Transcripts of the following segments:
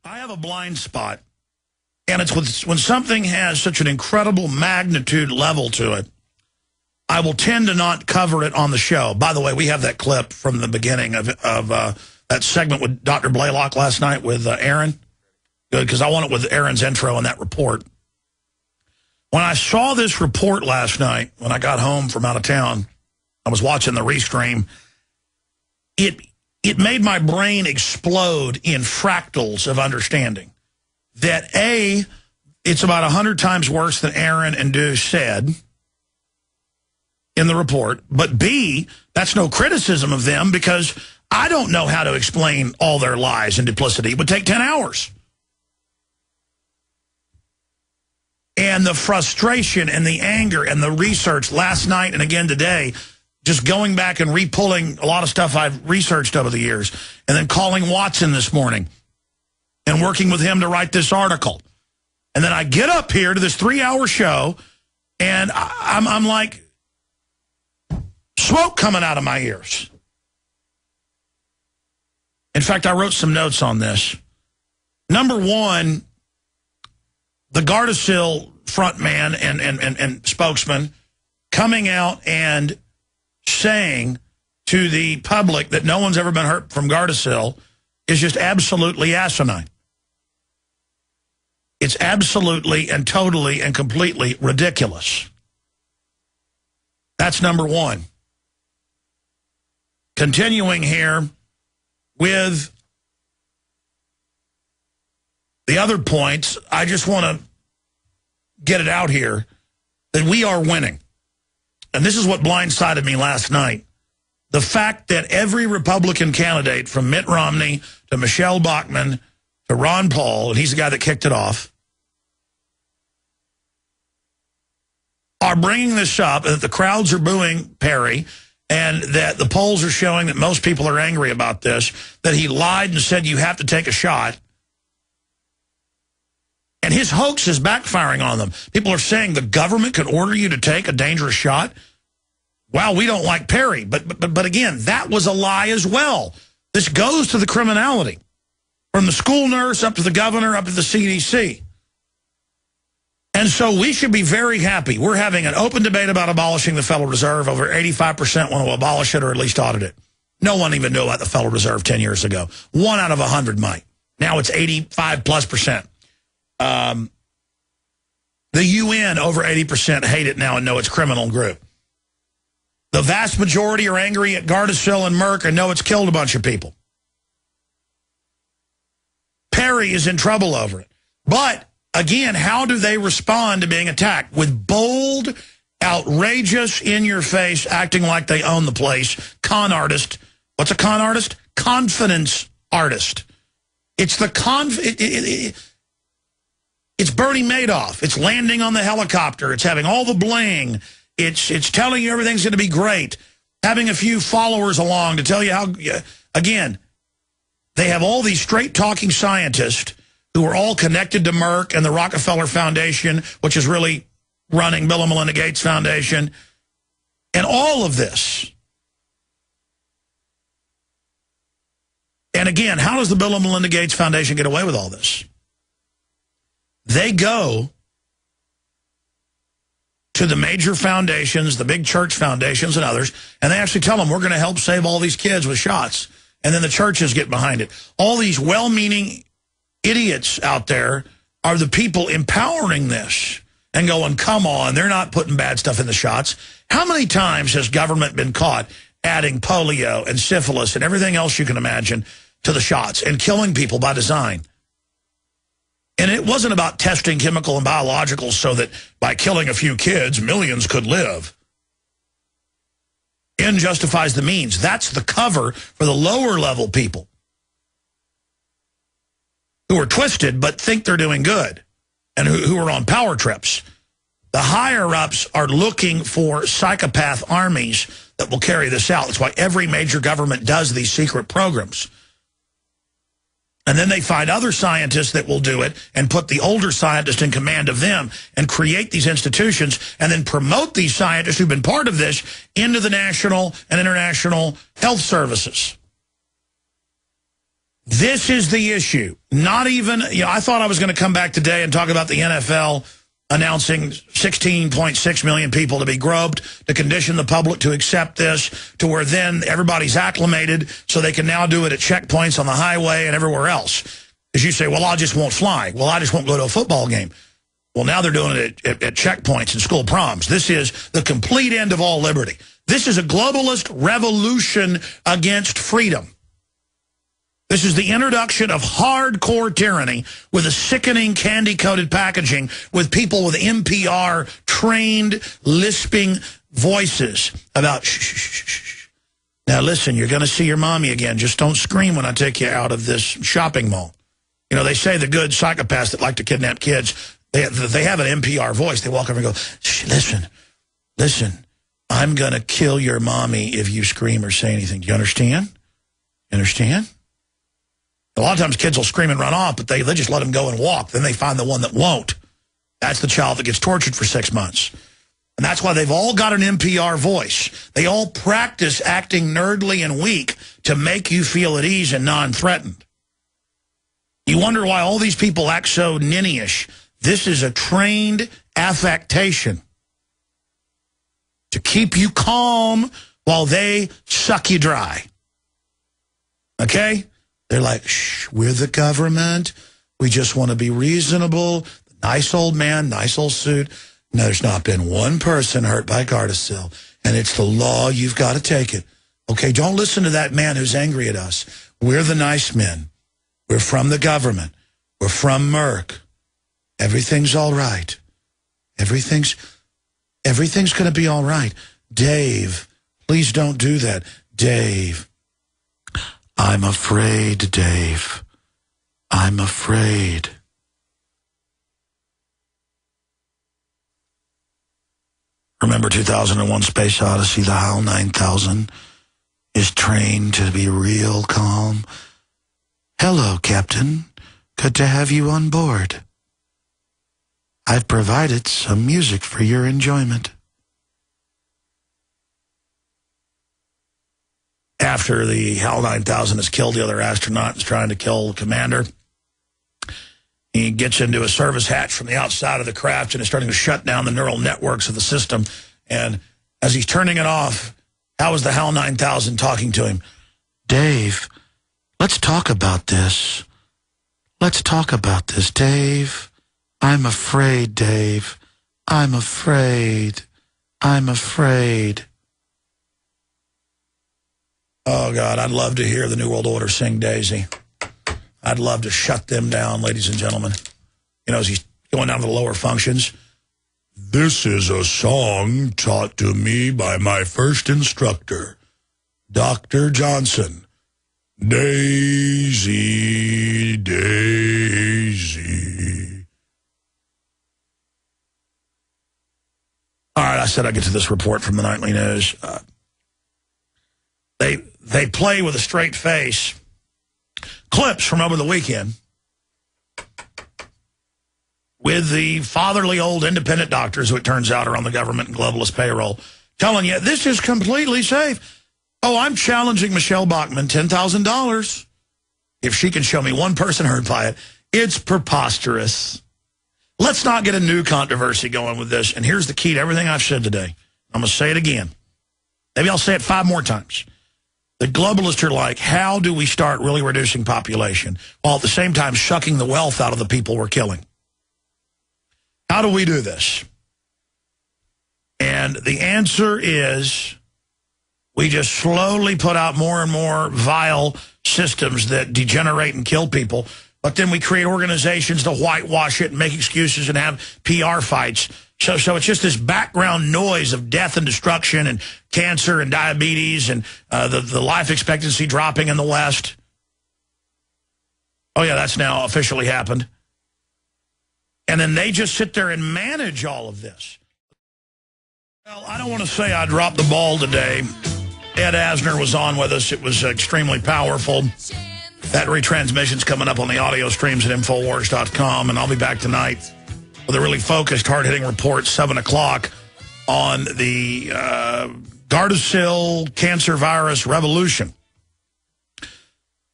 I have a blind spot, and it's when something has such an incredible magnitude level to it, I will tend to not cover it on the show. By the way, we have that clip from the beginning of that segment with Dr. Blaylock last night with Aaron. Good, because I want it with Aaron's intro in that report. When I saw this report last night, when I got home from out of town, I was watching the restream, it made my brain explode in fractals of understanding that A, it's about 100 times worse than Aaron and Deuce said in the report, but B, that's no criticism of them because I don't know how to explain all their lies and duplicity. It would take 10 hours. And the frustration and the anger and the research last night and again today, just going back and re-pulling a lot of stuff I've researched over the years, and then calling Watson this morning and working with him to write this article. And then I get up here to this 3-hour show, and I'm like, smoke coming out of my ears. In fact, I wrote some notes on this. Number one, the Gardasil frontman and spokesman coming out and saying to the public that no one's ever been hurt from Gardasil is just absolutely asinine. It's absolutely and totally and completely ridiculous. That's number one. Continuing here with the other points, I just want to get it out here that we are winning. And this is what blindsided me last night. The fact that every Republican candidate from Mitt Romney to Michele Bachmann to Ron Paul, and he's the guy that kicked it off, are bringing this up, and that the crowds are booing Perry, and that the polls are showing that most people are angry about this, that he lied and said you have to take a shot. And his hoax is backfiring on them. People are saying the government could order you to take a dangerous shot. Wow, we don't like Perry. But again, that was a lie as well. This goes to the criminality. From the school nurse up to the governor, up to the CDC. And so we should be very happy. We're having an open debate about abolishing the Federal Reserve. Over 85% want to abolish it or at least audit it. No one even knew about the Federal Reserve 10 years ago. 1 out of 100 might. Now it's 85+%. The UN, over 80% hate it now and know it's a criminal group. The vast majority are angry at Gardasil and Merck and know it's killed a bunch of people. Perry is in trouble over it. But, again, how do they respond to being attacked? With bold, outrageous, in-your-face, acting like they own the place, con artist. What's a con artist? Confidence artist. It's the it's Bernie Madoff. It's landing on the helicopter. It's having all the bling. It's telling you everything's going to be great. Having a few followers along to tell you how, again, they have all these straight-talking scientists who are all connected to Merck and the Rockefeller Foundation, which is really running Bill and Melinda Gates Foundation, and all of this. And again, how does the Bill and Melinda Gates Foundation get away with all this? They go to the major foundations, the big church foundations and others, and they actually tell them, we're going to help save all these kids with shots. And then the churches get behind it. All these well-meaning idiots out there are the people empowering this and going, come on, they're not putting bad stuff in the shots. How many times has government been caught adding polio and syphilis and everything else you can imagine to the shots and killing people by design? And it wasn't about testing chemical and biologicals so that by killing a few kids, millions could live. End justifies the means. That's the cover for the lower level people who are twisted but think they're doing good and who are on power trips. The higher-ups are looking for psychopath armies that will carry this out. That's why every major government does these secret programs. And then they find other scientists that will do it and put the older scientists in command of them and create these institutions and then promote these scientists who've been part of this into the national and international health services. This is the issue. Not even, I thought I was going to come back today and talk about the NFL announcing 16.6 million people to be groped, to condition the public to accept this, to where then everybody's acclimated so they can now do it at checkpoints on the highway and everywhere else. Because you say, well, I just won't fly. Well, I just won't go to a football game. Well, now they're doing it at checkpoints and school proms. This is the complete end of all liberty. This is a globalist revolution against freedom. This is the introduction of hardcore tyranny with a sickening candy-coated packaging with people with NPR-trained, lisping voices about, shh, shh, shh, shh. Now, listen, you're going to see your mommy again. Just don't scream when I take you out of this shopping mall. You know, they say the good psychopaths that like to kidnap kids, they have an NPR voice. They walk over and go, shh, listen, I'm going to kill your mommy if you scream or say anything. Do you understand? You understand? A lot of times kids will scream and run off, but they just let them go and walk. Then they find the one that won't. That's the child that gets tortured for 6 months. And that's why they've all got an NPR voice. They all practice acting nerdly and weak to make you feel at ease and non-threatened. You wonder why all these people act so ninny-ish. This is a trained affectation to keep you calm while they suck you dry. Okay? They're like, shh, we're the government. We just want to be reasonable. Nice old man, nice old suit. No, there's not been one person hurt by Gardasil, and it's the law. You've got to take it. Okay, don't listen to that man who's angry at us. We're the nice men. We're from the government. We're from Merck. Everything's all right. Everything's going to be all right. Dave, please don't do that. Dave. I'm afraid, Dave. I'm afraid. Remember 2001 Space Odyssey, the HAL 9000 is trained to be real calm. Hello, Captain. Good to have you on board. I've provided some music for your enjoyment. After the HAL 9000 has killed the other astronauts trying to kill the commander, he gets into a service hatch from the outside of the craft and is starting to shut down the neural networks of the system. And as he's turning it off, how is the HAL 9000 talking to him? Dave, let's talk about this. Let's talk about this, Dave. I'm afraid, Dave. I'm afraid. I'm afraid. Oh, God, I'd love to hear the New World Order sing Daisy. I'd love to shut them down, ladies and gentlemen. You know, as he's going down to the lower functions. This is a song taught to me by my first instructor, Dr. Johnson. Daisy, Daisy. All right, I said I'd get to this report from the Nightly News. They play with a straight face clips from over the weekend with the fatherly old independent doctors who it turns out are on the government and globalist payroll telling you this is completely safe. Oh, I'm challenging Michele Bachmann, $10,000. If she can show me one person hurt by it, it's preposterous. Let's not get a new controversy going with this. And here's the key to everything I've said today. I'm going to say it again. Maybe I'll say it 5 more times. The globalists are like, how do we start really reducing population while at the same time shucking the wealth out of the people we're killing? How do we do this? And the answer is we just slowly put out more and more vile systems that degenerate and kill people, but then we create organizations to whitewash it and make excuses and have PR fights. So it's just this background noise of death and destruction and cancer and diabetes and the life expectancy dropping in the West. Oh, yeah, that's now officially happened. And then they just sit there and manage all of this. Well, I don't want to say I dropped the ball today. Ed Asner was on with us. It was extremely powerful. That retransmission's coming up on the audio streams at Infowars.com, and I'll be back tonight with a really focused, hard-hitting report, 7 o'clock, on the Gardasil cancer virus revolution.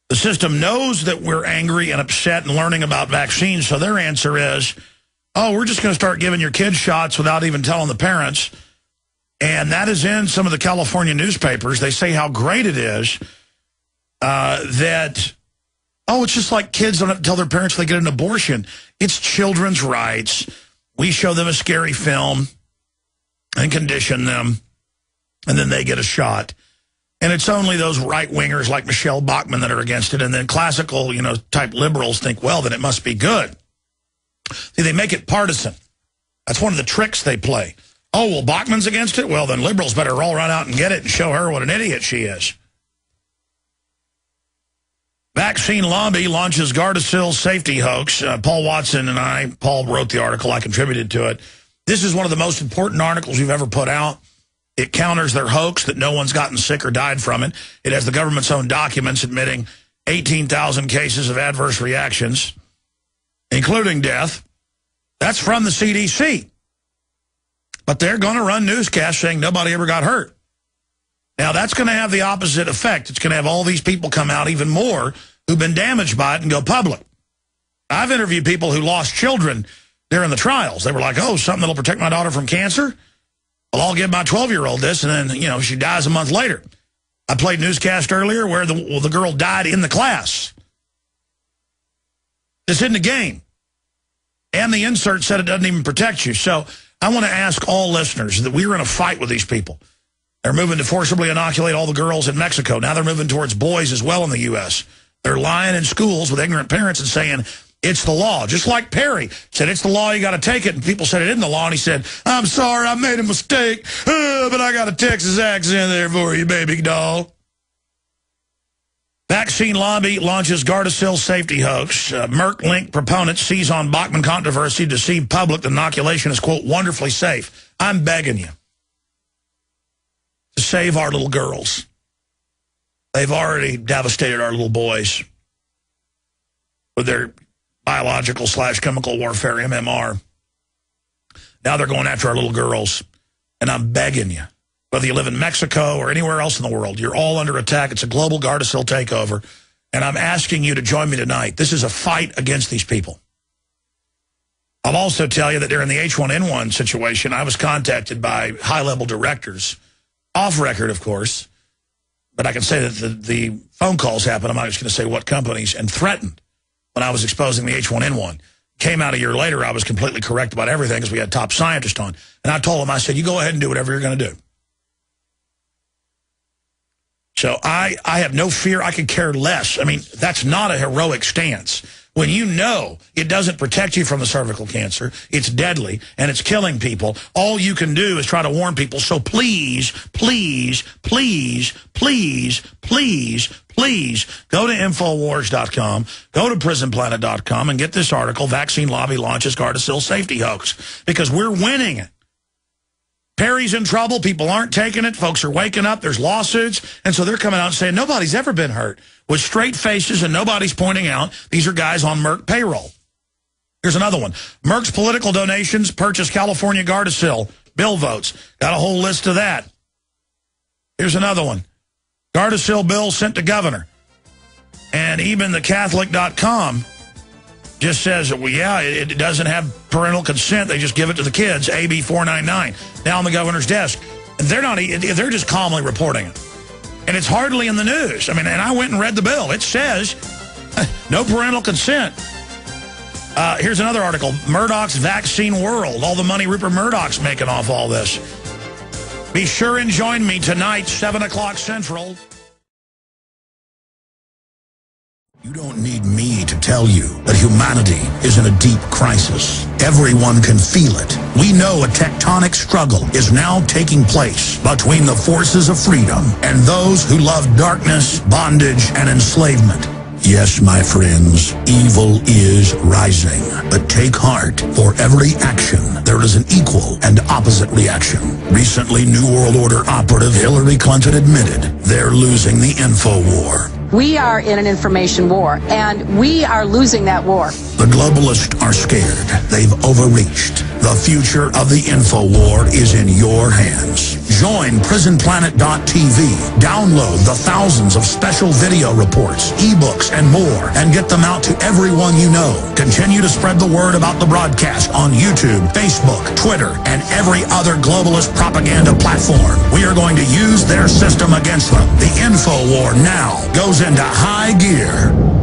The system knows that we're angry and upset and learning about vaccines, so their answer is, oh, we're just going to start giving your kids shots without even telling the parents. And that is in some of the California newspapers. They say how great it is that, oh, it's just like kids don't have to tell their parents they get an abortion. It's children's rights. We show them a scary film and condition them, and then they get a shot. And it's only those right-wingers like Michele Bachmann that are against it, and then classical, type liberals think, well, then it must be good. See, they make it partisan. That's one of the tricks they play. Oh, well, Bachmann's against it? Well, then liberals better all run out and get it and show her what an idiot she is. Vaccine lobby launches Gardasil safety hoax. Paul Watson and Paul wrote the article. I contributed to it. This is one of the most important articles we've ever put out. It counters their hoax that no one's gotten sick or died from it. It has the government's own documents admitting 18,000 cases of adverse reactions, including death. That's from the CDC. But they're going to run newscasts saying nobody ever got hurt. Now, that's going to have the opposite effect. It's going to have all these people come out even more who've been damaged by it and go public. I've interviewed people who lost children during the trials. They were like, oh, something that'll protect my daughter from cancer? Well, I'll give my 12-year-old this, and then, she dies a month later. I played newscast earlier where the girl died in the class. This isn't a game. And the insert said it doesn't even protect you. So I want to ask all listeners that we're in a fight with these people. They're moving to forcibly inoculate all the girls in Mexico. Now they're moving towards boys as well in the U.S. They're lying in schools with ignorant parents and saying, it's the law. Just like Perry said, it's the law, you got to take it. And people said it isn't the law. And he said, I'm sorry, I made a mistake. But I got a Texas accent there for you, baby doll. Vaccine lobby launches Gardasil safety hoax. Merck-linked proponents seize on Bachmann controversy, deceive public that inoculation is, quote, wonderfully safe. I'm begging you to save our little girls. They've already devastated our little boys with their biological/chemical warfare, MMR. Now they're going after our little girls. And I'm begging you, whether you live in Mexico or anywhere else in the world, you're all under attack. It's a global Gardasil takeover. And I'm asking you to join me tonight. This is a fight against these people. I'll also tell you that during the H1N1 situation, I was contacted by high-level directors, off record, of course, but I can say that the phone calls happened. I'm not just going to say what companies, and threatened when I was exposing the H1N1. Came out a year later, I was completely correct about everything because we had top scientists on. And I told them, I said, you go ahead and do whatever you're going to do. So I have no fear. I could care less. I mean, that's not a heroic stance. When you know it doesn't protect you from the cervical cancer, it's deadly, and it's killing people, all you can do is try to warn people. So please, please, please, please, please, please go to Infowars.com, go to PrisonPlanet.com, and get this article, Vaccine Lobby Launches Gardasil Safety Hoax, because we're winning it. Perry's in trouble. People aren't taking it. Folks are waking up. There's lawsuits. And so they're coming out and saying nobody's ever been hurt, with straight faces, and nobody's pointing out these are guys on Merck payroll. Here's another one. Merck's political donations purchase California Gardasil. Bill votes. Got a whole list of that. Here's another one. Gardasil bill sent to governor. And even the Catholic.com just says, well, yeah, it doesn't have parental consent. They just give it to the kids, AB 499, now on the governor's desk. And they're just calmly reporting it. And it's hardly in the news. I mean, and I went and read the bill. It says no parental consent. Here's another article, Murdoch's Vaccine World, all the money Rupert Murdoch's making off all this. Be sure and join me tonight, 7 o'clock Central. You don't need me to tell you that humanity is in a deep crisis. Everyone can feel it. We know a tectonic struggle is now taking place between the forces of freedom and those who love darkness, bondage, and enslavement. Yes, my friends, evil is rising. But take heart. For every action, there is an equal and opposite reaction. Recently, New World Order operative Hillary Clinton admitted they're losing the info war. We are in an information war, and we are losing that war. The globalists are scared. They've overreached. The future of the info war is in your hands. Join prisonplanet.tv. Download the thousands of special video reports, ebooks, and more, and get them out to everyone you know. Continue to spread the word about the broadcast on YouTube, Facebook, Twitter, and every other globalist propaganda platform. We are going to use their system against them. The info war now goes into high gear.